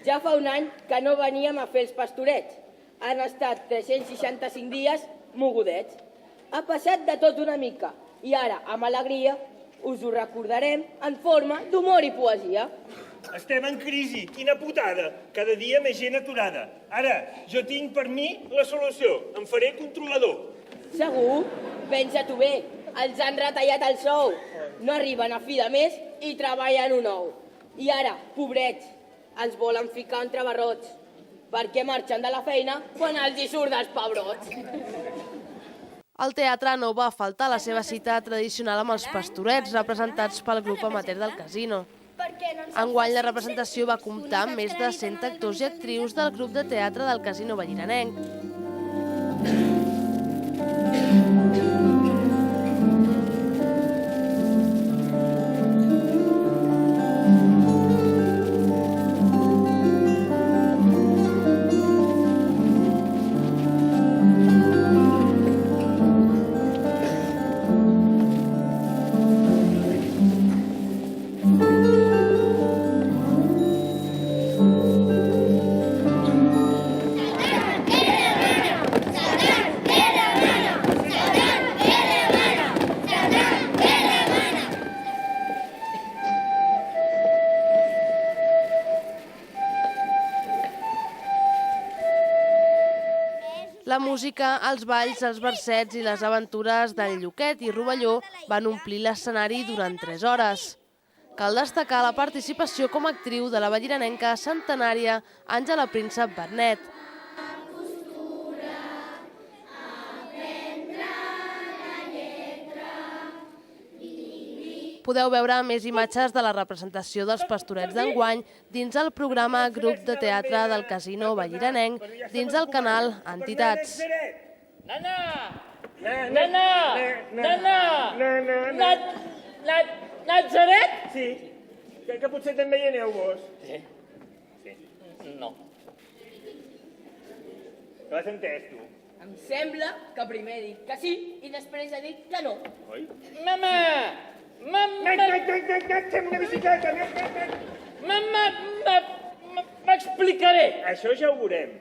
Ja fa un any que no veníem a fer els pastorets. Han estat 365 dies mogudets. Ha passat de tot una mica i ara, amb alegria, us ho recordarem en forma d'humor i poesia. Estem en crisi, quina putada. Cada dia més gent aturada. Ara, jo tinc per mi la solució. Em faré controlador. Segur? Pensa-t'ho bé. Els han retallat el sou. No arriben a fi de mes i treballen un ou. I ara, pobrets, els volen ficar entre barrots. Per què marxen de la feina quan els hi surt dels pebrots? El teatre no va faltar a la seva cita tradicional amb els pastorets, representats pel grup amateur del Casino. Enguany la representació va comptar amb més de 100 actors i actrius del grup de teatre del Casino Valliranenc. La música, els balls, els versets i les aventures d'en Lluquet i Rovelló van omplir l'escenari durant 3 hores. Cal destacar la participació com a actriu de la valliranenca centenària Àngela Príncep Bernet. Podeu veure més imatges de la representació dels pastorets d'enguany dins el programa Grup de Teatre del Casino Valliranenc dins el canal Entitats. Nana! Nana! Nana! Natzaret? Sí, que potser també hi aneu vos. Sí. No. Ho has entès, tu? Em sembla que primer he dit que sí i després he dit que no. Oi? Mama! Fem una bicicleta! M'explicaré. Això ja ho veurem.